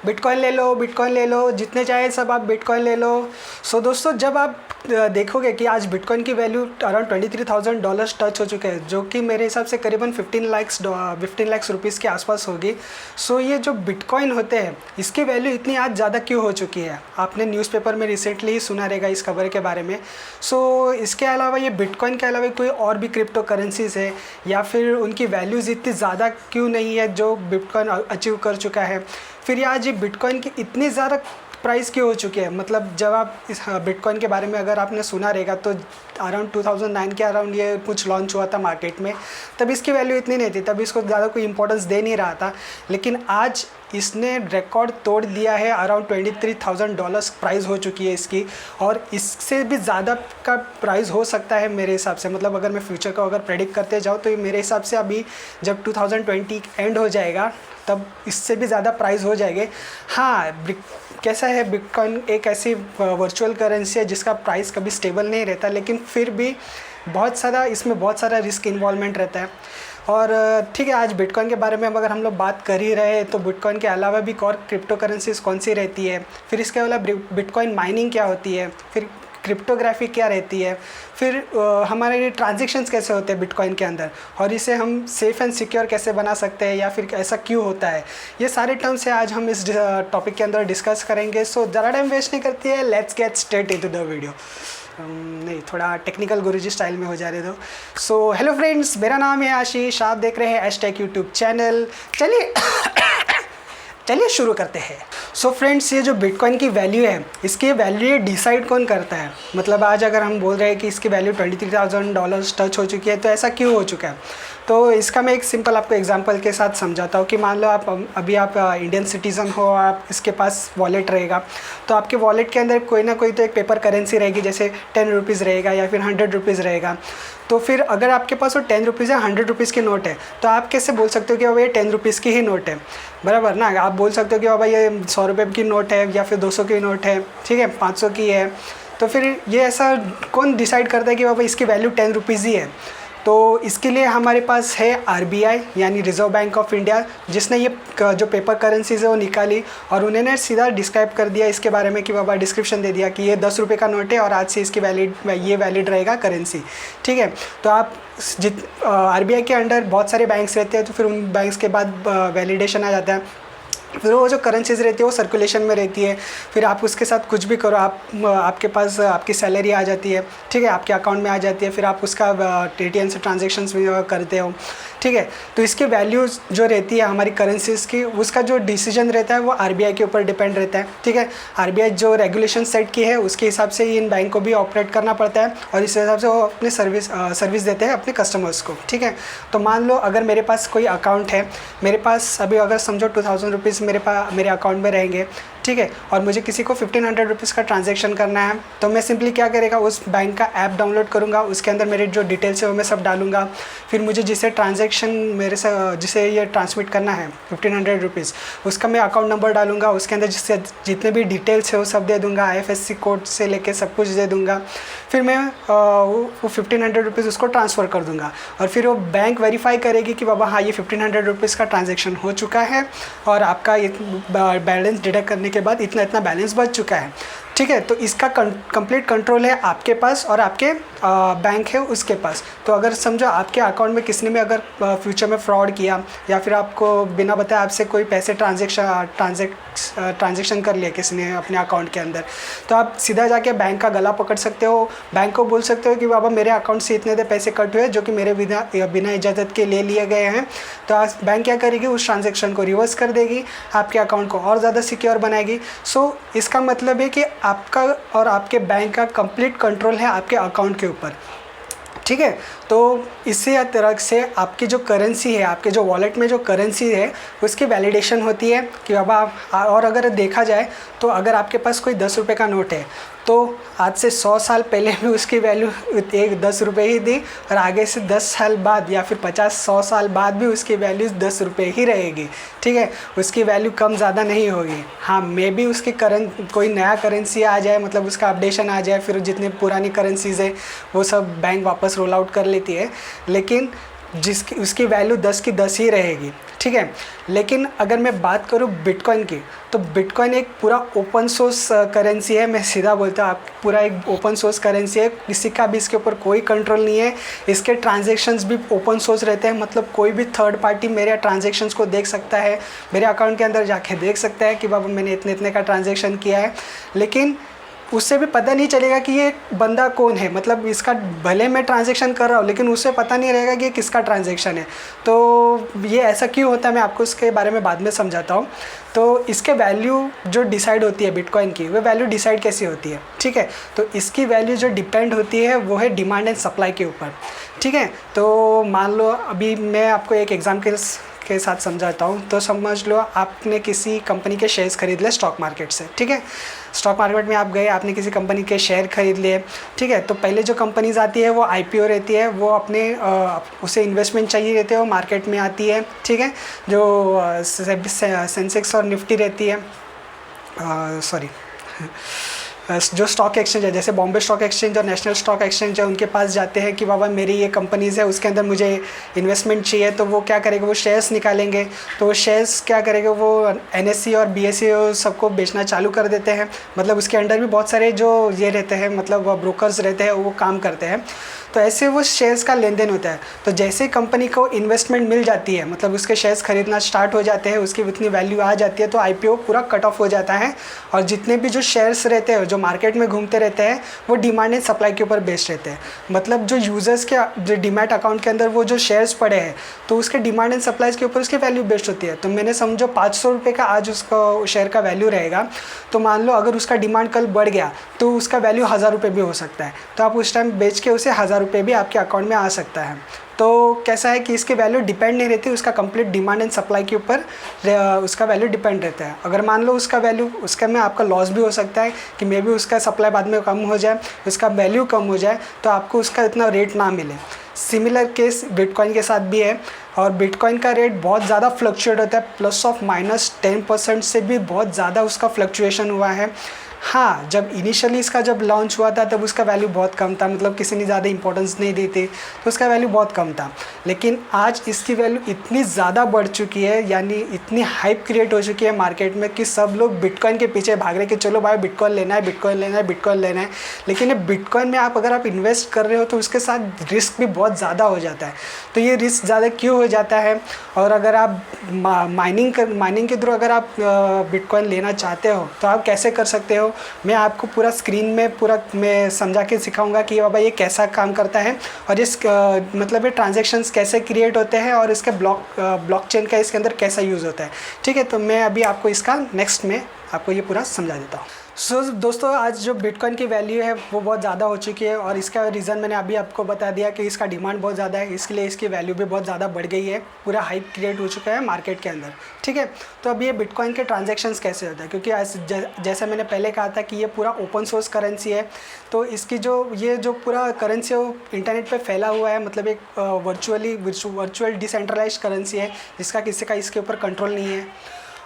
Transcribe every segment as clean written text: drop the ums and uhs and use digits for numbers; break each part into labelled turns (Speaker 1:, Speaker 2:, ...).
Speaker 1: Bitcoin ले लो, bitcoin ले लो, जितने चाहे सब आप बिटकॉइन ले लो। सो दोस्तों, जब आप देखोगे कि आज बिटकॉइन की वैल्यू अराउंड $23,000 टच हो चुके हैं, जो कि मेरे हिसाब से करीबन 15 लाख रुपीज़ के आसपास होगी। सो ये जो बिटकॉइन होते हैं, इसकी वैल्यू इतनी आज ज़्यादा क्यों हो चुकी है? आपने न्यूज़पेपर में रिसेंटली ही सुना रहेगा इस खबर के बारे में। सो इसके अलावा ये बिटकॉइन के अलावा कोई और भी क्रिप्टो करेंसीज है, या फिर उनकी वैल्यूज़ इतनी ज़्यादा क्यों नहीं है जो बिटकॉइन अचीव कर चुका है? फिर ये आज ये बिटकॉइन की इतनी ज़्यादा प्राइस क्यों हो चुकी है? मतलब जब आप इस बिटकॉइन के बारे में अगर आपने सुना रहेगा तो अराउंड 2009 के अराउंड ये कुछ लॉन्च हुआ था मार्केट में, तब इसकी वैल्यू इतनी नहीं थी, तब इसको ज़्यादा कोई इंपॉर्टेंस दे नहीं रहा था। लेकिन आज इसने रिकॉर्ड तोड़ दिया है, अराउंड $23,000 प्राइस हो चुकी है इसकी, और इससे भी ज़्यादा का प्राइस हो सकता है मेरे हिसाब से। मतलब अगर मैं फ्यूचर को अगर प्रेडिक्ट करते जाऊँ तो ये मेरे हिसाब से अभी जब 2020 एंड हो जाएगा तब इससे भी ज़्यादा प्राइस हो जाएंगे। हाँ, कैसा है, बिटकॉइन एक ऐसी वर्चुअल करेंसी है जिसका प्राइस कभी स्टेबल नहीं रहता, लेकिन फिर भी इसमें बहुत सारा रिस्क इन्वॉल्वमेंट रहता है। और ठीक है, आज बिटकॉइन के बारे में अगर हम लोग बात कर ही रहे हैं तो बिटकॉइन के अलावा भी और क्रिप्टो करेंसीज कौन सी रहती है, फिर इसके अलावा बिटकॉइन माइनिंग क्या होती है, फिर क्रिप्टोग्राफी क्या रहती है, फिर हमारे ट्रांजेक्शन्स कैसे होते हैं बिटकॉइन के अंदर, और इसे हम सेफ़ एंड सिक्योर कैसे बना सकते हैं, या फिर ऐसा क्यों होता है, ये सारे टर्म्स से आज हम इस टॉपिक के अंदर डिस्कस करेंगे। सो ज़्यादा टाइम वेस्ट नहीं करती है, let's get straight into the video. नहीं, थोड़ा टेक्निकल गुरुजी स्टाइल में हो जा रहे दो। सो हेलो फ्रेंड्स, मेरा नाम है आशीष, आप देख रहे हैं एचटेक यूट्यूब चैनल। चलिए शुरू करते हैं। सो फ्रेंड्स, ये जो बिटकॉइन की वैल्यू है, इसकी वैल्यू डिसाइड कौन करता है? मतलब आज अगर हम बोल रहे हैं कि इसकी वैल्यू $23,000 टच हो चुकी है, तो ऐसा क्यों हो चुका है? तो इसका मैं एक सिंपल आपको एग्जांपल के साथ समझाता हूँ कि मान लो आप इंडियन सिटीज़न हो, आप इसके पास वॉलेट रहेगा, तो आपके वॉलेट के अंदर कोई ना कोई तो एक पेपर करेंसी रहेगी, जैसे 10 रुपीज़ रहेगा या फिर 100 रुपीज़ रहेगा। तो फिर अगर आपके पास वो 10 रुपीज़ या 100 रुपीज़ की नोट है, तो आप कैसे बोल सकते हो कि बाबा ये 10 रुपीज़ की ही नोट है? बराबर ना? आप बोल सकते हो कि बाबा ये 100 रुपये की नोट है, या फिर 200 की नोट है, ठीक है, 500 की है। तो फिर ये ऐसा कौन डिसाइड करता है कि बाबा इसकी वैल्यू 10 रुपीज़ ही है? तो इसके लिए हमारे पास है आरबीआई, यानी रिज़र्व बैंक ऑफ इंडिया, जिसने ये जो पेपर करेंसीज़ है वो निकाली, और उन्होंने सीधा डिस्क्राइब कर दिया इसके बारे में कि बाबा डिस्क्रिप्शन दे दिया कि ये 10 रुपये का नोट है और आज से इसकी वैलिड रहेगा करेंसी, ठीक है। तो आप आरबीआई के अंडर बहुत सारे बैंक्स रहते हैं, तो फिर उन बैंक्स के बाद वैलिडेशन आ जाता है, फिर वो जो करेंसीज़ रहती है वो सर्कुलेशन में रहती है। फिर आप उसके साथ कुछ भी करो, आपके पास आपकी सैलरी आ जाती है, ठीक है, आपके अकाउंट में आ जाती है, फिर आप उसका ATM से ट्रांजेक्शन्स भी करते हो, ठीक है। तो इसकी वैल्यूज़ जो रहती है हमारी करेंसीज़ की, उसका जो डिसीजन रहता है वो आरबीआई के ऊपर डिपेंड रहता है, ठीक है। आरबीआई जो रेगुलेशन सेट की है उसके हिसाब से ही इन बैंक को भी ऑपरेट करना पड़ता है, और इस हिसाब से वो अपने सर्विस देते हैं अपने कस्टमर्स को, ठीक है। तो मान लो अगर मेरे पास कोई अकाउंट है, मेरे पास अभी अगर समझो 2000 रुपीज़ मेरे अकाउंट में रहेंगे, ठीक है, और मुझे किसी को 1500 रुपीज़ का ट्रांजैक्शन करना है, तो मैं सिंपली क्या करेगा, उस बैंक का ऐप डाउनलोड करूँगा, उसके अंदर मेरे जो डिटेल्स है वो मैं सब डालूंगा। फिर मुझे जिसे जिसे ये ट्रांसमिट करना है 1500 रुपीज़, उसका मैं अकाउंट नंबर डालूंगा, उसके अंदर जितने भी डिटेल्स है वो सब दे दूँगा, IFSC कोड से लेके सब कुछ दे दूँगा। फिर मैं वो 1500 रुपीज़ उसको ट्रांसफ़र कर दूँगा, और फिर वो बैंक वेरीफाई करेगी कि बाबा हाँ, ये 1500 रुपीज़ का ट्रांजैक्शन हो चुका है, और आपका बैलेंस डिडक्ट करने के बाद इतना बैलेंस बच चुका है, ठीक है। तो इसका कंप्लीट कंट्रोल है आपके पास, और आपके बैंक है उसके पास। तो अगर समझो आपके अकाउंट में किसी ने भी अगर फ्यूचर में फ्रॉड किया, या फिर आपको बिना बताए आपसे कोई पैसे ट्रांजेक्शन कर लिया किसी ने अपने अकाउंट के अंदर, तो आप सीधा जाके बैंक का गला पकड़ सकते हो, बैंक को बोल सकते हो कि बाबा मेरे अकाउंट से इतने पैसे कट हुए जो कि मेरे बिना इजाज़त के ले लिए गए हैं। तो बैंक क्या करेगी, उस ट्रांजेक्शन को रिवर्स कर देगी, आपके अकाउंट को और ज़्यादा सिक्योर बनाएगी। सो इसका मतलब है कि आपका और आपके बैंक का कंप्लीट कंट्रोल है आपके अकाउंट के ऊपर, ठीक है। तो इसी तरह से आपकी जो करेंसी है, आपके जो वॉलेट में जो करेंसी है, उसकी वैलिडेशन होती है कि बाबा। और अगर देखा जाए तो अगर आपके पास कोई 10 रुपये का नोट है, तो आज से 100 साल पहले भी उसकी वैल्यू 10 रुपये ही थी, और आगे से 10 साल बाद या फिर 50-100 साल बाद भी उसकी वैल्यू 10 रुपये ही रहेगी, ठीक है। उसकी वैल्यू कम ज़्यादा नहीं होगी। हाँ, मे भी उसकी कोई नया करेंसी आ जाए, मतलब उसका अपडेशन आ जाए, फिर जितने पुरानी करेंसीज़ है वो सब बैंक वापस रोल आउट कर लेती है, लेकिन जिसकी उसकी वैल्यू 10 की 10 ही रहेगी, ठीक है। लेकिन अगर मैं बात करूँ बिटकॉइन की, तो बिटकॉइन एक पूरा ओपन सोर्स करेंसी है। मैं सीधा बोलता हूँ, आप पूरा एक ओपन सोर्स करेंसी है, किसी का भी इसके ऊपर कोई कंट्रोल नहीं है। इसके ट्रांजैक्शंस भी ओपन सोर्स रहते हैं, मतलब कोई भी थर्ड पार्टी मेरे ट्रांजैक्शंस को देख सकता है, मेरे अकाउंट के अंदर जाके देख सकता है कि बाबा मैंने इतने इतने का ट्रांजैक्शन किया है। लेकिन उससे भी पता नहीं चलेगा कि ये बंदा कौन है, मतलब इसका भले मैं ट्रांजैक्शन कर रहा हूँ लेकिन उससे पता नहीं रहेगा कि ये किसका ट्रांजैक्शन है। तो ये ऐसा क्यों होता है, मैं आपको इसके बारे में बाद में समझाता हूँ। तो इसके वैल्यू जो डिसाइड होती है बिटकॉइन की, वो वैल्यू डिसाइड कैसी होती है, ठीक है। तो इसकी वैल्यू जो डिपेंड होती है वो है डिमांड एंड सप्लाई के ऊपर, ठीक है। तो मान लो अभी मैं आपको एक एग्जाम्पल के साथ समझाता हूँ। तो समझ लो आपने किसी कंपनी के शेयर्स खरीद लिए स्टॉक मार्केट से, ठीक है। स्टॉक मार्केट में आप गए, आपने किसी कंपनी के शेयर खरीद लिए, ठीक है। तो पहले जो कंपनीज आती है वो आईपीओ रहती है, वो अपने उसे इन्वेस्टमेंट चाहिए रहते हैं, वो मार्केट में आती है, ठीक है। जो सेंसेक्स और निफ्टी रहती है, सॉरी जो स्टॉक एक्सचेंज है, जैसे बॉम्बे स्टॉक एक्सचेंज और नेशनल स्टॉक एक्सचेंज है, उनके पास जाते हैं कि बाबा मेरी ये कंपनीज़ है, उसके अंदर मुझे इन्वेस्टमेंट चाहिए। तो वो क्या करेंगे, वो शेयर्स निकालेंगे। तो वो शेयर्स क्या करेंगे, वो एनएससी और बीएसई सबको बेचना चालू कर देते हैं। मतलब उसके अंडर भी बहुत सारे जो ये रहते हैं, मतलब ब्रोकर्स रहते हैं, वो काम करते हैं। तो ऐसे वो शेयर्स का लेन देन होता है। तो जैसे कंपनी को इन्वेस्टमेंट मिल जाती है, मतलब उसके शेयर्स खरीदना स्टार्ट हो जाते हैं, उसकी उतनी वैल्यू आ जाती है, तो आईपीओ पूरा कट ऑफ हो जाता है। और जितने भी जो शेयर्स रहते हैं, जो मार्केट में घूमते रहते हैं, वो डिमांड एंड सप्लाई के ऊपर बेस्ड रहते हैं। मतलब जो यूज़र्स के जो डीमैट अकाउंट के अंदर वो जो शेयर्स पड़े हैं, तो उसके डिमांड एंड सप्लाईज के ऊपर उसकी वैल्यू बेस्ड होती है। तो मैंने समझो 500 रुपये का आज उसका शेयर का वैल्यू रहेगा, तो मान लो अगर उसका डिमांड कल बढ़ गया तो उसका वैल्यू 1000 रुपये भी हो सकता है। तो आप उस टाइम बेच के उसे 1000 रुपये भी आपके अकाउंट में आ सकता है। तो कैसा है कि इसकी वैल्यू डिपेंड नहीं रहती, उसका कंप्लीट डिमांड एंड सप्लाई के ऊपर उसका वैल्यू डिपेंड रहता है। अगर मान लो उसका वैल्यू, उसका में आपका लॉस भी हो सकता है कि मे बी उसका सप्लाई बाद में कम हो जाए, उसका वैल्यू कम हो जाए, तो आपको उसका इतना रेट ना मिले। सिमिलर केस बिटकॉइन के साथ भी है। और बिटकॉइन का रेट बहुत ज़्यादा फ्लक्चुएट होता है, +10% से भी बहुत ज़्यादा उसका फ्लक्चुएशन हुआ है। हाँ, जब इनिशियली इसका जब लॉन्च हुआ था तब उसका वैल्यू बहुत कम था, मतलब किसी ने ज़्यादा इंपॉर्टेंस नहीं दी थी, तो उसका वैल्यू बहुत कम था। लेकिन आज इसकी वैल्यू इतनी ज़्यादा बढ़ चुकी है, यानी इतनी हाइप क्रिएट हो चुकी है मार्केट में कि सब लोग बिटकॉइन के पीछे भाग रहे हैं कि चलो भाई बिटकॉइन लेना है, बिटकॉइन लेना है, बिटकॉइन लेना है। लेकिन ये बिटकॉइन में अगर आप इन्वेस्ट कर रहे हो तो उसके साथ रिस्क भी बहुत ज़्यादा हो जाता है। तो ये रिस्क ज़्यादा क्यों हो जाता है? और अगर आप माइनिंग के थ्रू अगर आप बिटकॉइन लेना चाहते हो तो आप कैसे कर सकते हो, मैं आपको पूरा स्क्रीन में पूरा मैं समझा के सिखाऊंगा कि बाबा ये कैसा काम करता है और इस मतलब ये ट्रांजैक्शंस कैसे क्रिएट होते हैं और इसके ब्लॉकचेन का इसके अंदर कैसा यूज़ होता है। ठीक है, तो मैं अभी आपको इसका नेक्स्ट में आपको ये पूरा समझा देता हूँ। सो दोस्तों, आज जो बिटकॉइन की वैल्यू है वो बहुत ज़्यादा हो चुकी है और इसका रीज़न मैंने अभी आपको बता दिया कि इसका डिमांड बहुत ज़्यादा है, इसलिए इसकी वैल्यू भी बहुत ज़्यादा बढ़ गई है, पूरा हाइप क्रिएट हो चुका है मार्केट के अंदर। ठीक है, तो अब ये बिटकॉइन के ट्रांजैक्शंस कैसे होता है, क्योंकि जैसे मैंने पहले कहा था कि ये पूरा ओपन सोर्स करेंसी है, तो इसकी जो पूरा करेंसी है वो इंटरनेट पर फैला हुआ है, मतलब एक वर्चुअल डिसेंट्रलाइज्ड करेंसी है जिसका किसी का इसके ऊपर कंट्रोल नहीं है।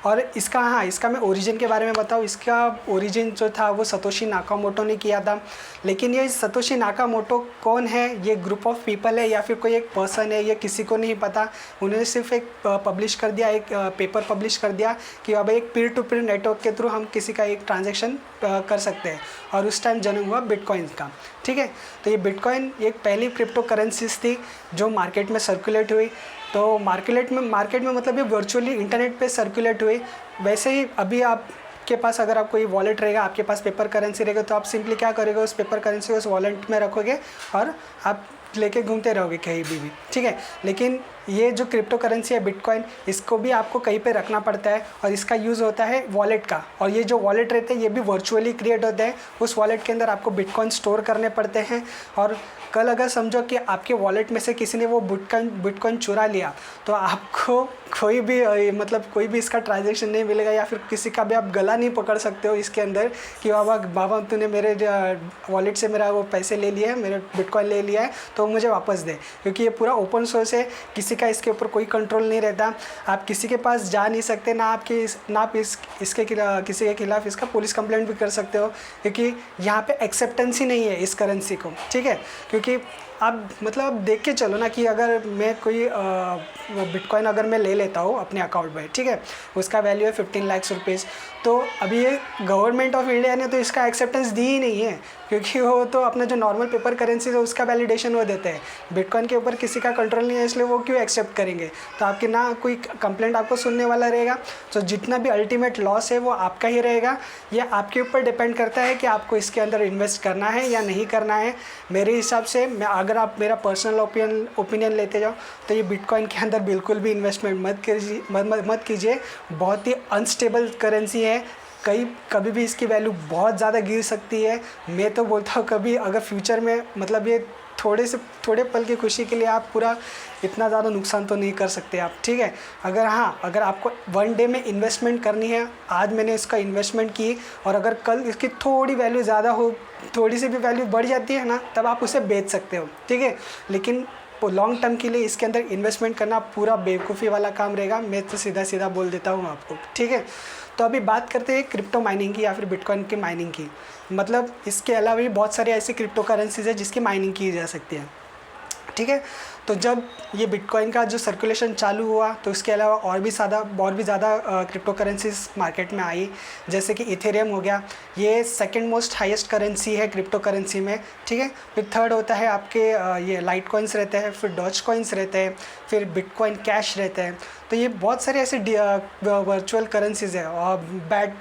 Speaker 1: और इसका मैं ओरिजिन के बारे में बताऊँ, इसका ओरिजिन जो था वो सतोशी नाकामोटो ने किया था। लेकिन ये सतोशी नाकामोटो कौन है, ये ग्रुप ऑफ पीपल है या फिर कोई एक पर्सन है, ये किसी को नहीं पता। उन्होंने सिर्फ एक पब्लिश कर दिया, एक पेपर पब्लिश कर दिया कि अब एक पीयर टू पीयर नेटवर्क के थ्रू हम किसी का एक ट्रांजेक्शन कर सकते हैं, और उस टाइम जन्म हुआ बिटकॉइन का। ठीक है, तो ये बिटकॉइन एक पहली क्रिप्टो करेंसीज थी जो मार्केट में सर्कुलेट हुई। तो मार्केट में मतलब ये वर्चुअली इंटरनेट पे सर्कुलेट हुए। वैसे ही अभी आपके पास अगर आप कोई वॉलेट रहेगा, आपके पास पेपर करेंसी रहेगा, तो आप सिंपली क्या करोगे, उस पेपर करेंसी को उस वॉलेट में रखोगे और आप लेके घूमते रहोगे कहीं भी। ठीक है, लेकिन ये जो क्रिप्टो करेंसी है बिटकॉइन, इसको भी आपको कहीं पे रखना पड़ता है और इसका यूज़ होता है वॉलेट का। और ये जो वॉलेट रहते हैं ये भी वर्चुअली क्रिएट होते हैं, उस वॉलेट के अंदर आपको बिटकॉइन स्टोर करने पड़ते हैं। और कल अगर समझो कि आपके वॉलेट में से किसी ने वो बिटकॉइन चुरा लिया, तो आपको कोई भी इसका ट्रांजैक्शन नहीं मिलेगा, या फिर किसी का भी आप गला नहीं पकड़ सकते हो इसके अंदर कि बाबा तूने मेरे वॉलेट से मेरा वो पैसे ले लिया है, मेरे बिटकॉइन ले लिया है, तो मुझे वापस दे। क्योंकि ये पूरा ओपन सोर्स है, किसी का इसके ऊपर कोई कंट्रोल नहीं रहता। आप किसी के पास जा नहीं सकते, ना आप किसी के खिलाफ इसका पुलिस कंप्लेंट भी कर सकते हो, क्योंकि यहाँ पे एक्सेप्टेंस ही नहीं है इस करेंसी को। ठीक है, क्योंकि आप मतलब आप देख के चलो ना कि अगर मैं कोई बिटकॉइन अगर मैं ले लेता हूँ अपने अकाउंट में, ठीक है, उसका वैल्यू है 15 लाख रुपीज़, तो अभी ये गवर्नमेंट ऑफ इंडिया ने तो इसका एक्सेप्टेंस दी ही नहीं है, क्योंकि वो तो अपना जो नॉर्मल पेपर करेंसी है उसका वैलिडेशन वो देते हैं। बिटकॉइन के ऊपर किसी का कंट्रोल नहीं है, इसलिए वो क्यों एक्सेप्ट करेंगे। तो आपकी ना कोई कंप्लेंट आपको सुनने वाला रहेगा, तो जितना भी अल्टीमेट लॉस है वो आपका ही रहेगा। ये आपके ऊपर डिपेंड करता है कि आपको इसके अंदर इन्वेस्ट करना है या नहीं करना है। मेरे हिसाब से अगर आप मेरा पर्सनल ओपिनियन लेते जाओ तो ये बिटकॉइन के अंदर बिल्कुल भी इन्वेस्टमेंट मत कीजिए। बहुत ही अनस्टेबल करेंसी है, कभी भी इसकी वैल्यू बहुत ज़्यादा गिर सकती है। मैं तो बोलता हूँ कभी अगर फ्यूचर में मतलब ये थोड़े पल की खुशी के लिए आप पूरा इतना ज़्यादा नुकसान तो नहीं कर सकते आप, ठीक है। अगर आपको वन डे में इन्वेस्टमेंट करनी है, आज मैंने इसका इन्वेस्टमेंट की और अगर कल इसकी थोड़ी वैल्यू ज़्यादा हो, थोड़ी सी भी वैल्यू बढ़ जाती है ना, तब आप उसे बेच सकते हो, ठीक है। लेकिन लॉन्ग टर्म के लिए इसके अंदर इन्वेस्टमेंट करना पूरा बेवकूफ़ी वाला काम रहेगा। मैं तो सीधा बोल देता हूँ आपको, ठीक है। तो अभी बात करते हैं क्रिप्टो माइनिंग की या फिर बिटकॉइन की माइनिंग की। मतलब इसके अलावा भी बहुत सारे ऐसे क्रिप्टो करेंसीज है जिसकी माइनिंग की जा सकती है, ठीक है। तो जब ये बिटकॉइन का जो सर्कुलेशन चालू हुआ तो इसके अलावा और भी ज़्यादा क्रिप्टो करेंसीज मार्केट में आई, जैसे कि इथेरियम हो गया। ये सेकंड मोस्ट हाईएस्ट करेंसी है क्रिप्टो करेंसी में, ठीक है। फिर थर्ड होता है आपके ये लाइट कॉइन्स रहते हैं, फिर डॉज कॉइन्स रहते हैं, फिर बिटकॉइन कैश रहते हैं। तो ये बहुत सारे ऐसे वर्चुअल करेंसीज है और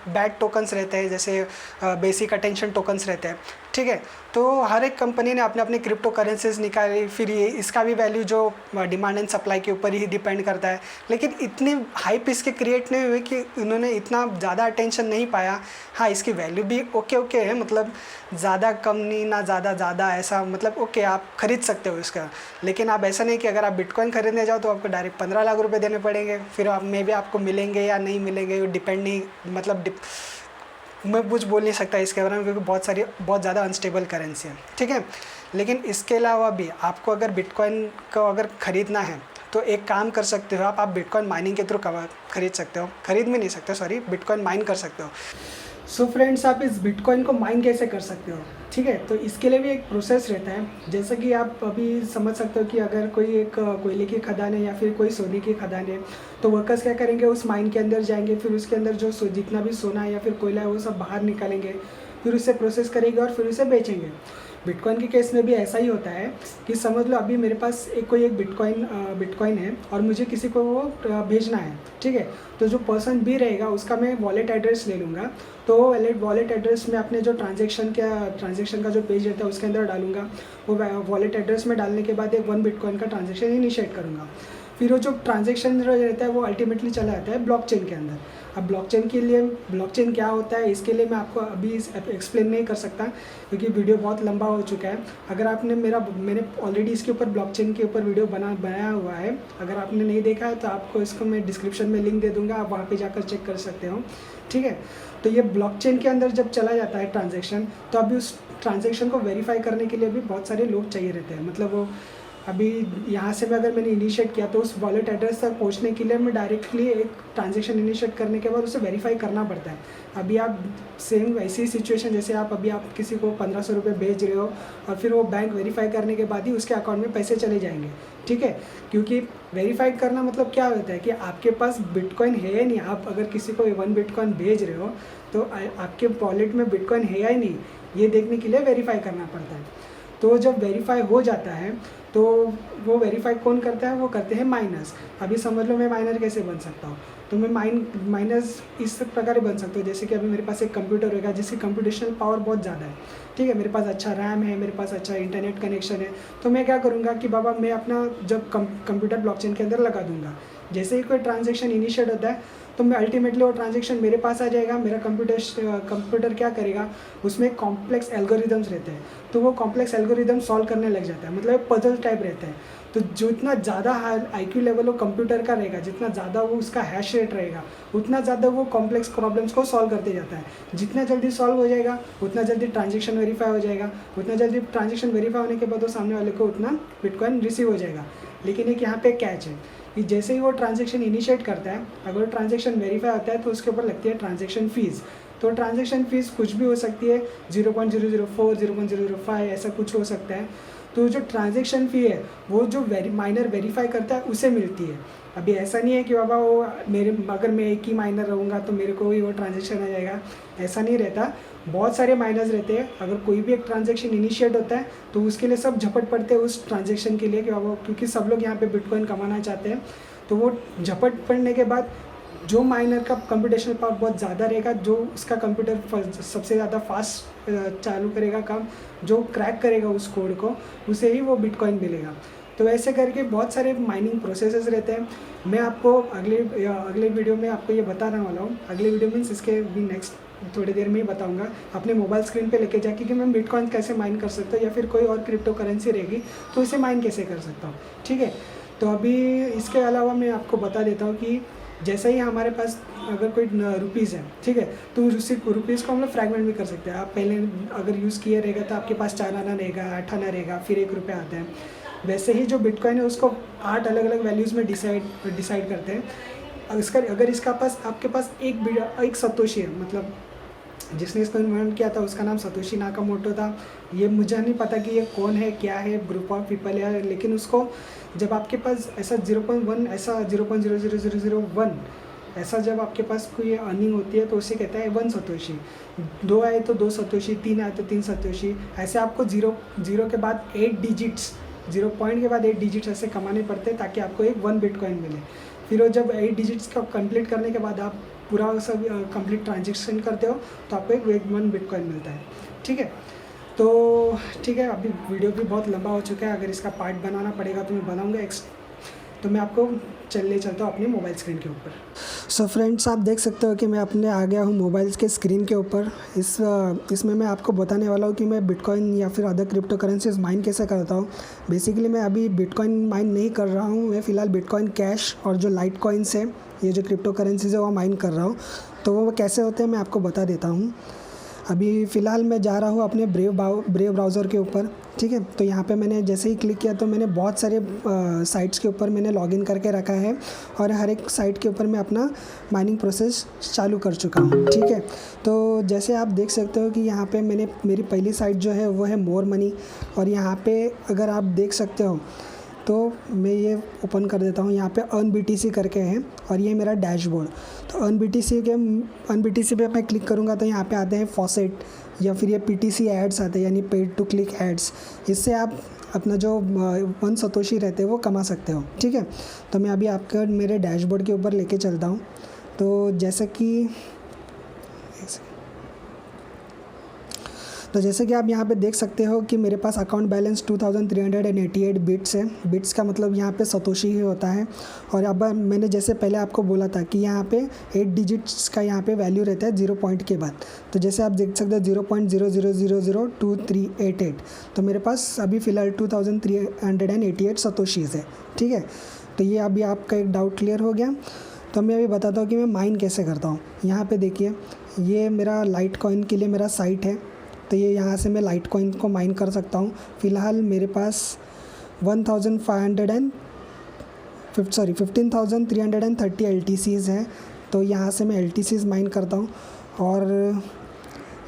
Speaker 1: बैड टोकन्स रहते हैं, जैसे बेसिक अटेंशन टोकन्स रहते हैं, ठीक है। तो हर एक कंपनी ने अपने अपने क्रिप्टो करेंसीज निकाली। फिर ये इसका भी वैल्यू जो डिमांड एंड सप्लाई के ऊपर ही डिपेंड करता है, लेकिन इतनी हाइप इसके क्रिएट नहीं हुई कि उन्होंने इतना ज़्यादा अटेंशन नहीं पाया। हाँ, इसकी वैल्यू भी ओके है, मतलब ज़्यादा कम नहीं ना ज़्यादा ऐसा, मतलब ओके आप खरीद सकते हो इसका। लेकिन आप ऐसा नहीं कि अगर आप बिटकॉइन खरीदने जाओ तो आपको डायरेक्ट 15 लाख रुपए देने पड़ेंगे, फिर मे भी आपको मिलेंगे या नहीं मिलेंगे, डिपेंड नहीं, मतलब मैं कुछ बोल नहीं सकता इसके बारे में, क्योंकि बहुत ज़्यादा अनस्टेबल करेंसी है, ठीक है। लेकिन इसके अलावा भी आपको अगर बिटकॉइन को अगर ख़रीदना है तो एक काम कर सकते हो आप बिटकॉइन माइनिंग के थ्रू खरीद सकते हो, खरीद भी नहीं सकते, सॉरी, बिटकॉइन माइन कर सकते हो। सो फ्रेंड्स, आप इस बिटकॉइन को माइन कैसे कर सकते हो, ठीक है। तो इसके लिए भी एक प्रोसेस रहता है। जैसा कि आप अभी समझ सकते हो कि अगर कोई एक कोयले की खदान है या फिर कोई सोने की खदान है, तो वर्कर्स क्या करेंगे, उस माइन के अंदर जाएंगे, फिर उसके अंदर जो जितना भी सोना है या फिर कोयला है वो सब बाहर निकालेंगे, फिर उसे प्रोसेस करेंगे और फिर उसे बेचेंगे। बिटकॉइन के केस में भी ऐसा ही होता है कि समझ लो अभी मेरे पास कोई एक बिटकॉइन है और मुझे किसी को वो भेजना है, ठीक है। तो जो पर्सन भी रहेगा उसका मैं वॉलेट एड्रेस ले लूँगा। तो वॉलेट एड्रेस में अपने जो ट्रांजेक्शन का जो पेज रहता है उसके अंदर डालूंगा। वो वॉलेट एड्रेस में डालने के बाद एक 1 बिटकॉइन का ट्रांजेक्शन इनिशिएट करूँगा। फिर वो जो ट्रांजेक्शन रहता है वो अल्टीमेटली चला जाता है ब्लॉकचेन के अंदर। अब ब्लॉकचेन क्या होता है, इसके लिए मैं आपको अभी एक्सप्लेन नहीं कर सकता क्योंकि वीडियो बहुत लंबा हो चुका है। अगर आपने मैंने ऑलरेडी इसके ऊपर ब्लॉकचेन के ऊपर वीडियो बनाया हुआ है, अगर आपने नहीं देखा है तो आपको इसको मैं डिस्क्रिप्शन में लिंक दे दूँगा, आप वहाँ पर जाकर चेक कर सकते हो, ठीक है। तो ये ब्लॉकचेन के अंदर जब चला जाता है ट्रांजेक्शन, तो अभी उस ट्रांजेक्शन को वेरीफाई करने के लिए भी बहुत सारे लोग चाहिए रहते हैं। मतलब वो अभी यहाँ से मैं अगर मैंने इनिशिएट किया तो उस वॉलेट एड्रेस तक पहुँचने के लिए मैं डायरेक्टली एक ट्रांजेक्शन इनिशिएट करने के बाद उसे वेरीफाई करना पड़ता है। अभी आप सेम वैसी सिचुएशन, जैसे आप किसी को 1500 रुपये भेज रहे हो और फिर वो बैंक वेरीफाई करने के बाद ही उसके अकाउंट में पैसे चले जाएंगे, ठीक है। क्योंकि वेरीफाई करना मतलब क्या होता है कि आपके पास बिटकॉइन है या नहीं। आप अगर किसी को 1 बिटकॉइन भेज रहे हो तो आपके वॉलेट में बिटकॉइन है या नहीं, ये देखने के लिए वेरीफाई करना पड़ता है। तो जब वेरीफाई हो जाता है तो वो वेरीफाई कौन करता है, वो करते हैं माइनर्स। अभी समझ लो मैं माइनर कैसे बन सकता हूँ, तो मैं माइनर्स इस प्रकार बन सकता हूँ। जैसे कि अभी मेरे पास एक कंप्यूटर होगा जिसकी कंप्यूटेशनल पावर बहुत ज़्यादा है, ठीक है। मेरे पास अच्छा रैम है, मेरे पास अच्छा इंटरनेट कनेक्शन है। तो मैं क्या करूँगा कि बाबा मैं अपना जब कंप्यूटर ब्लॉकचेन के अंदर लगा दूँगा, जैसे ही कोई ट्रांजेक्शन इनिशिएट होता है तो मैं अल्टीमेटली वो ट्रांजेक्शन मेरे पास आ जाएगा। मेरा कंप्यूटर क्या करेगा, उसमें कॉम्प्लेक्स एल्गोरिदम्स रहते हैं, तो वो कॉम्प्लेक्स एल्गोरिदम सॉल्व करने लग जाता है। मतलब पजल टाइप रहता है। तो जितना ज़्यादा IQ लेवल वो कंप्यूटर का रहेगा, जितना ज़्यादा वो उसका हैश रेट रहेगा, उतना ज़्यादा वो कॉम्प्लेक्स प्रॉब्लम्स को सॉल्व करते जाता है। जितना जल्दी सॉल्व हो जाएगा उतना जल्दी ट्रांजेक्शन वेरीफाई हो जाएगा, उतना जल्दी ट्रांजेक्शन वेरीफाई होने के बाद वो सामने वाले को उतना बिटकॉइन रिसीव हो जाएगा। लेकिन एक यहाँ पे कैच है कि जैसे ही वो ट्रांजेक्शन इनिशिएट करता है, अगर ट्रांजेक्शन वेरीफाई होता है तो उसके ऊपर लगती है ट्रांजेक्शन फ़ीस। तो ट्रांजेक्शन फ़ीस कुछ भी हो सकती है, 0.004, 0.005 ऐसा कुछ हो सकता है। तो जो ट्रांजैक्शन फ़ी है वो जो माइनर वेरीफाई करता है उसे मिलती है। अभी ऐसा नहीं है कि बाबा वो अगर मैं एक ही माइनर रहूँगा तो मेरे को ही वो ट्रांजैक्शन आ जाएगा, ऐसा नहीं रहता। बहुत सारे माइनर्स रहते हैं। अगर कोई भी एक ट्रांजैक्शन इनिशिएट होता है तो उसके लिए सब झपट पड़ते हैं उस ट्रांजैक्शन के लिए कि बाबा, क्योंकि सब लोग यहाँ पे बिटकॉइन कमाना चाहते हैं। तो वो झपट पड़ने के बाद जो माइनर का कंप्यूटेशनल पावर बहुत ज़्यादा रहेगा, जो उसका कंप्यूटर सबसे ज़्यादा फास्ट चालू करेगा काम, जो क्रैक करेगा उस कोड को, उसे ही वो बिटकॉइन मिलेगा। तो ऐसे करके बहुत सारे माइनिंग प्रोसेसेस रहते हैं। मैं आपको अगले वीडियो में आपको ये बताने वाला हूँ। अगले वीडियो मीन्स इसके भी नेक्स्ट थोड़ी देर में ही बताऊंगा। अपने मोबाइल स्क्रीन पे लेके जाके कि मैं बिटकॉइन कैसे माइन कर सकता हूँ, या फिर कोई और क्रिप्टो करेंसी रहेगी तो इसे माइन कैसे कर सकता हूँ, ठीक है। तो अभी इसके अलावा मैं आपको बता देता हूँ कि जैसे ही हमारे पास अगर कोई रुपीज़ है, ठीक है, तो उसी रुपीज़ को हम लोग फ्रैगमेंट भी कर सकते हैं। आप पहले अगर यूज़ किए रहेगा तो आपके पास 4 आना रहेगा, 8 आना रहेगा, फिर 1 रुपया आता है। वैसे ही जो बिटकॉइन है उसको 8 अलग अलग वैल्यूज़ में डिसाइड करते हैं। अगर इसका पास आपके पास एक सतोशी है, मतलब जिसने इसको इन्वेंट किया था उसका नाम सतोशी नाकामोटो था। ये मुझे नहीं पता कि ये कौन है, क्या है, ग्रुप ऑफ पीपल है, लेकिन उसको जब आपके पास ऐसा 0.1 ऐसा 0.00001 ऐसा जब आपके पास कोई अर्निंग होती है तो उसे कहता है 1 सतोशी। 2 आए तो 2 सतोशी, 3 आए तो 3 सतोशी। ऐसे आपको जीरो के बाद 8 डिजिट्स, 0 पॉइंट के बाद 8 डिजिट्स ऐसे कमाने पड़ते हैं ताकि आपको एक 1 बिटकॉइन मिले। फिर वो जब 8 डिजिट्स का कंप्लीट करने के बाद आप पूरा सब कंप्लीट ट्रांजेक्शन करते हो तो आपको एक 1 बिटकॉइन मिलता है, ठीक है। तो ठीक है, अभी वीडियो भी बहुत लंबा हो चुका है। अगर इसका पार्ट बनाना पड़ेगा तो मैं बनाऊँगा। तो मैं आपको चलता हूँ अपनी मोबाइल स्क्रीन के ऊपर। सो फ्रेंड्स, आप देख सकते हो कि मैं अपने आ गया हूँ मोबाइल के स्क्रीन के ऊपर। इसमें मैं आपको बताने वाला हूँ कि मैं बिटकॉइन या फिर अदर क्रिप्टो करेंसीज माइन कैसे करता हूँ। बेसिकली मैं अभी बिटकॉइन माइन नहीं कर रहा हूँ, मैं फ़िलहाल बिटकॉइन कैश और जो लाइट कॉइन्स है, ये जो क्रिप्टो करेंसीज है वो माइन कर रहा हूँ। तो वो कैसे होते हैं मैं आपको बता देता हूँ। अभी फ़िलहाल मैं जा रहा हूँ अपने ब्रेव ब्राउज़र के ऊपर, ठीक है। तो यहाँ पे मैंने जैसे ही क्लिक किया तो मैंने बहुत सारे साइट्स के ऊपर मैंने लॉगिन करके रखा है और हर एक साइट के ऊपर मैं अपना माइनिंग प्रोसेस चालू कर चुका हूँ, ठीक है। तो जैसे आप देख सकते हो कि यहाँ पे मेरी पहली साइट जो है वो है मोर मनी, और यहाँ पे अगर आप देख सकते हो तो मैं ये ओपन कर देता हूँ। यहाँ पे अर्न BTC करके है और ये मेरा डैशबोर्ड। तो अर्न BTC पे मैं क्लिक करूँगा तो यहाँ पे आते हैं फॉसेट या फिर ये PTC एड्स आते हैं, यानी पेड टू क्लिक एड्स। इससे आप अपना जो 1 सतोशी रहते हैं वो कमा सकते हो, ठीक है। तो मैं अभी आपका मेरे डैशबोर्ड के ऊपर लेके चलता हूँ। तो जैसे कि आप यहाँ पे देख सकते हो कि मेरे पास अकाउंट बैलेंस 2388 बिट्स है। बिट्स का मतलब यहाँ पे सतोशी ही होता है। और अब मैंने जैसे पहले आपको बोला था कि यहाँ पे 8 डिजिट्स का यहाँ पे वैल्यू रहता है 0 पॉइंट के बाद। तो जैसे आप देख सकते हो 0.00002388। तो मेरे पास अभी फ़िलहाल 2388 सतोशीज़ है, ठीक है। तो ये अभी आपका एक डाउट क्लियर हो गया। तो मैं अभी बताता हूँ कि मैं माइन कैसे करता हूँ। यहाँ पर देखिए, ये मेरा लाइट कॉइन के लिए मेरा साइट है। तो ये यहाँ से मैं लाइट कॉइन को माइन कर सकता हूँ। फ़िलहाल मेरे पास 15,330 LTCs हैं। तो यहाँ से मैं LTCs माइन करता हूँ। और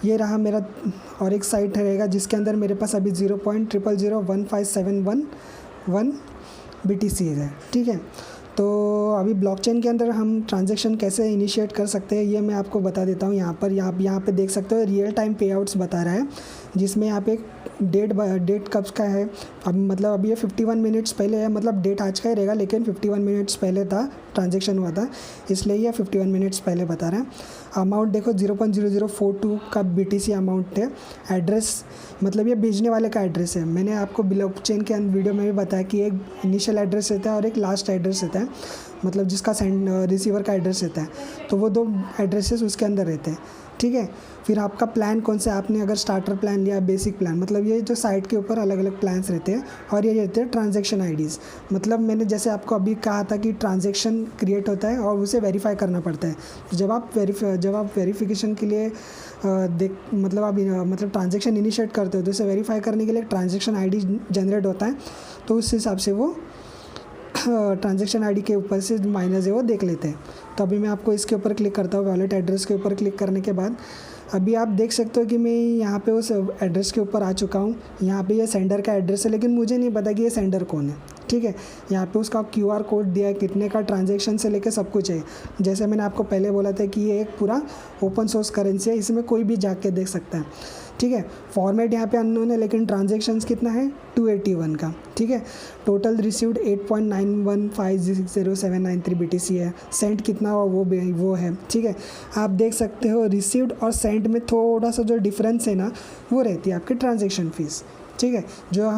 Speaker 1: ये रहा मेरा और एक साइट रहेगा जिसके अंदर मेरे पास अभी 0.00015711 BTCs है, ठीक है। तो अभी ब्लॉकचेन के अंदर हम ट्रांजैक्शन कैसे इनिशिएट कर सकते हैं ये मैं आपको बता देता हूँ। यहाँ पे देख सकते हो रियल टाइम पे आउट्स बता रहा है, जिसमें यहाँ पे डेट कब का है। अब मतलब अभी ये 51 मिनट्स पहले है, मतलब डेट आज का ही रहेगा, लेकिन 51 मिनट्स पहले था ट्रांजैक्शन हुआ था, इसलिए ये 51 मिनट्स पहले बता रहा है। अमाउंट देखो 0.0042 का BTC अमाउंट है। एड्रेस मतलब ये भेजने वाले का एड्रेस है। मैंने आपको ब्लॉकचेन के वीडियो में भी बताया कि एक इनिशियल एड्रेस रहता है और एक लास्ट एड्रेस रहता है, मतलब जिसका रिसीवर का एड्रेस रहता है। तो वो 2 एड्रेसेस उसके अंदर रहते हैं, ठीक है। फिर आपका प्लान कौन सा है, आपने अगर स्टार्टर प्लान लिया, बेसिक प्लान, मतलब ये जो साइट के ऊपर अलग अलग प्लान्स रहते हैं। और ये रहते हैं ट्रांजैक्शन IDs। मतलब मैंने जैसे आपको अभी कहा था कि ट्रांजैक्शन क्रिएट होता है और उसे वेरीफाई करना पड़ता है। तो जब आप वेरीफिकेशन के लिए मतलब ट्रांजैक्शन इनिशिएट करते हो तो उसे वेरीफाई करने के लिए ट्रांजैक्शन ID जनरेट होता है। तो उस हिसाब से वो ट्रांजैक्शन ID के ऊपर से माइनर्स है वो देख लेते हैं। तो अभी मैं आपको इसके ऊपर क्लिक करता हूँ, वॉलेट एड्रेस के ऊपर क्लिक करने के बाद अभी आप देख सकते हो कि मैं यहाँ पे उस एड्रेस के ऊपर आ चुका हूँ। यहाँ पे ये सेंडर का एड्रेस है, लेकिन मुझे नहीं पता कि ये सेंडर कौन है, ठीक है। यहाँ पे उसका QR कोड दिया है, कितने का ट्रांजैक्शन से लेके सब कुछ है। जैसे मैंने आपको पहले बोला था कि ये एक पूरा ओपन सोर्स करेंसी है, इसमें कोई भी जाके देख सकता है, ठीक है। फॉर्मेट यहाँ पे अननोन है, लेकिन ट्रांजैक्शंस कितना है 281 का, ठीक है। टोटल रिसीव्ड 8.91500793 BTC है। सेंट कितना हुआ वो है, ठीक है। आप देख सकते हो रिसीव्ड और सेंट में थोड़ा सा जो डिफरेंस है ना, वो रहती है आपकी ट्रांजैक्शन फ़ीस, ठीक है, जो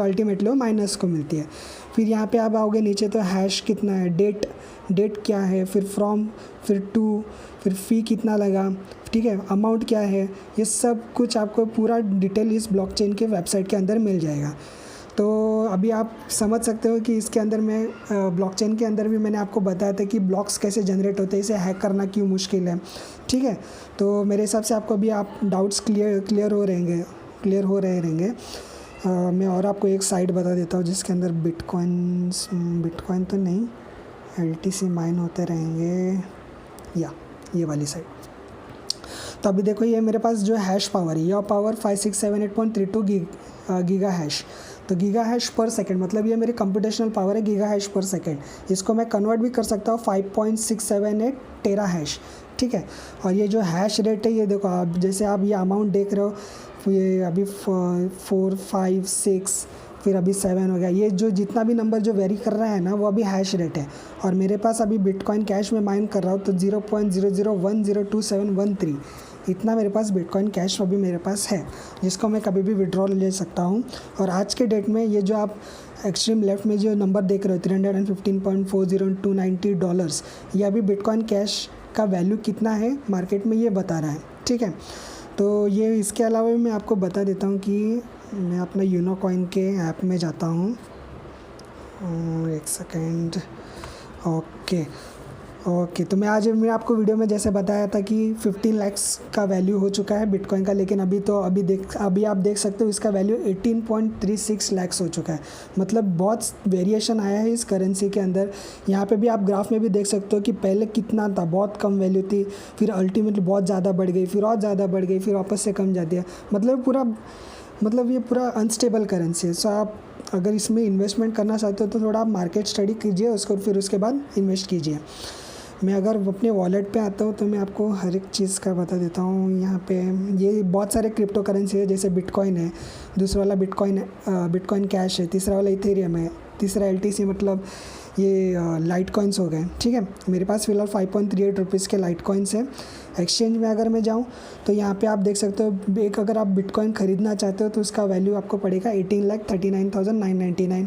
Speaker 1: अल्टीमेटली वो माइनस को मिलती है। फिर यहाँ पे आप आओगे नीचे तो हैश कितना है, डेट क्या है, फिर फ्रॉम, फिर टू, फिर फ़ी कितना लगा, ठीक है, अमाउंट क्या है, ये सब कुछ आपको पूरा डिटेल इस ब्लॉकचेन के वेबसाइट के अंदर मिल जाएगा। तो अभी आप समझ सकते हो कि इसके अंदर मैं ब्लॉकचेन के अंदर भी मैंने आपको बताया था कि ब्लॉक्स कैसे जनरेट होते हैं, इसे हैक करना क्यों मुश्किल है, ठीक है। तो मेरे हिसाब से आपको अभी आप डाउट्स क्लियर हो रहे रहेंगे। मैं और आपको एक साइट बता देता हूँ जिसके अंदर बिटकॉइन तो नहीं, LTC माइन होते रहेंगे, या ये वाली साइट। तो अभी देखो ये मेरे पास जो हैश पावर है, यह पावर 5678.32 गीगा हैश। तो गीगा हैश पर सेकंड मतलब ये मेरी कंप्यूटेशनल पावर है, गीगा हैश पर सेकंड। इसको मैं कन्वर्ट भी कर सकता हूँ 5.678 टेरा हैश, ठीक है। और ये जो हैश रेट है, ये देखो आप, जैसे आप ये अमाउंट देख रहे हो, ये अभी 4, 5, 6, फिर अभी 7 हो गया। ये जो जितना भी नंबर जो वेरी कर रहा है ना, वो अभी हैश रेट है। और मेरे पास अभी बिटकॉइन कैश में माइन कर रहा हूँ तो 0.00102713 इतना मेरे पास बिटकॉइन कैश अभी मेरे पास है, जिसको मैं कभी भी विड्रॉल ले सकता हूँ। और आज के डेट में ये जो आप एक्सट्रीम लेफ्ट में जो नंबर देख रहे हो $315.40290, ये अभी बिटकॉइन कैश का वैल्यू कितना है मार्केट में ये बता रहा है, ठीक है। तो ये इसके अलावा भी मैं आपको बता देता हूँ कि मैं अपना यूनो कॉइन के ऐप में जाता हूँ, एक सेकेंड, ओके। तो मैं आपको वीडियो में जैसे बताया था कि 15 लाख का वैल्यू हो चुका है बिटकॉइन का, लेकिन अभी आप देख सकते हो इसका वैल्यू 18.36 लाख हो चुका है। मतलब बहुत वेरिएशन आया है इस करेंसी के अंदर। यहाँ पे भी आप ग्राफ में भी देख सकते हो कि पहले कितना था, बहुत कम वैल्यू थी, फिर अल्टीमेटली बहुत ज़्यादा बढ़ गई, फिर और ज़्यादा बढ़ गई, फिर वापस से कम जाती है। मतलब ये पूरा अनस्टेबल करेंसी है। सो आप अगर इसमें इन्वेस्टमेंट करना चाहते हो तो थोड़ा आप मार्केट स्टडी कीजिए, फिर उसके बाद इन्वेस्ट कीजिए। मैं अगर अपने वॉलेट पे आता हूँ तो मैं आपको हर एक चीज़ का बता देता हूँ। यहाँ पे ये बहुत सारे क्रिप्टो करेंसी है, जैसे बिटकॉइन है, दूसरा वाला बिटकॉइन कैश है, तीसरा वाला इथेरियम है, तीसरा LTC मतलब ये लाइट कॉइन्स हो गए, ठीक है। मेरे पास फ़िलहाल 5.38 रुपीज़ के लाइट कॉइन्स है। एक्सचेंज में अगर मैं जाऊँ तो यहाँ पे आप देख सकते हो, एक अगर आप बिटकॉइन ख़रीदना चाहते हो तो उसका वैल्यू आपको पड़ेगा 18,39,999।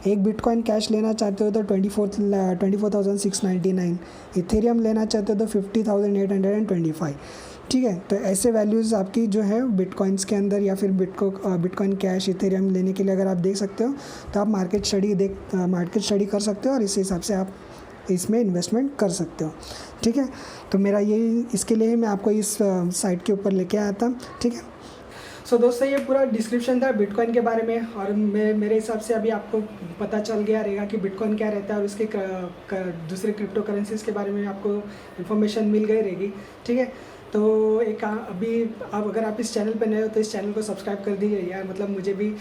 Speaker 1: एक बिटकॉइन कैश लेना चाहते हो तो 24,699। इथेरियम लेना चाहते हो तो 50,825, ठीक है। तो ऐसे वैल्यूज़ आपकी जो है बिटकॉइंस के अंदर, या फिर बिटकॉइन कैश, इथेरियम लेने के लिए अगर आप देख सकते हो तो आप मार्केट स्टडी कर सकते हो और इस हिसाब से आप इसमें इन्वेस्टमेंट कर सकते हो, ठीक है। तो मेरा इसके लिए मैं आपको इस साइट के ऊपर लेके आया था, ठीक है। सो दोस्तों ये पूरा डिस्क्रिप्शन था बिटकॉइन के बारे में, और मेरे हिसाब से अभी आपको पता चल गया रहेगा कि बिटकॉइन क्या रहता है और उसके दूसरे क्रिप्टो करेंसीज़ के बारे में आपको इन्फॉर्मेशन मिल गई रहेगी, ठीक है। तो अभी अगर आप इस चैनल पर नए हो तो इस चैनल को सब्सक्राइब कर दीजिए यार, मतलब मुझे भी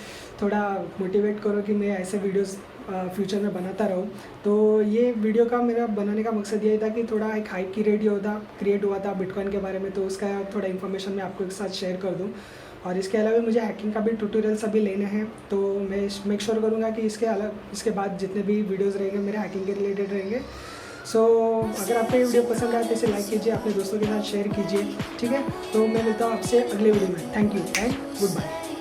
Speaker 1: थोड़ा मोटिवेट करो कि मैं ऐसे वीडियोस फ्यूचर में बनाता रहूँ। तो ये वीडियो का मेरा बनाने का मकसद यही था कि थोड़ा एक हाइप क्रिएट हुआ था बिटकॉइन के बारे में, तो उसका थोड़ा इन्फॉर्मेशन मैं आपको एक साथ शेयर कर दूँ। और इसके अलावा मुझे हैकिंग का भी ट्यूटोरियल्स अभी लेने हैं, तो मैं मेक श्योर करूँगा कि इसके बाद जितने भी वीडियोज़ रहेंगे मेरे हैकिंग के रिलेटेड रहेंगे। सो अगर आपको ये वीडियो पसंद आए तो इसे लाइक कीजिए, अपने दोस्तों के साथ शेयर कीजिए, ठीक है। तो मैं मिलता हूँ आपसे अगले वीडियो में। Thank you and good bye.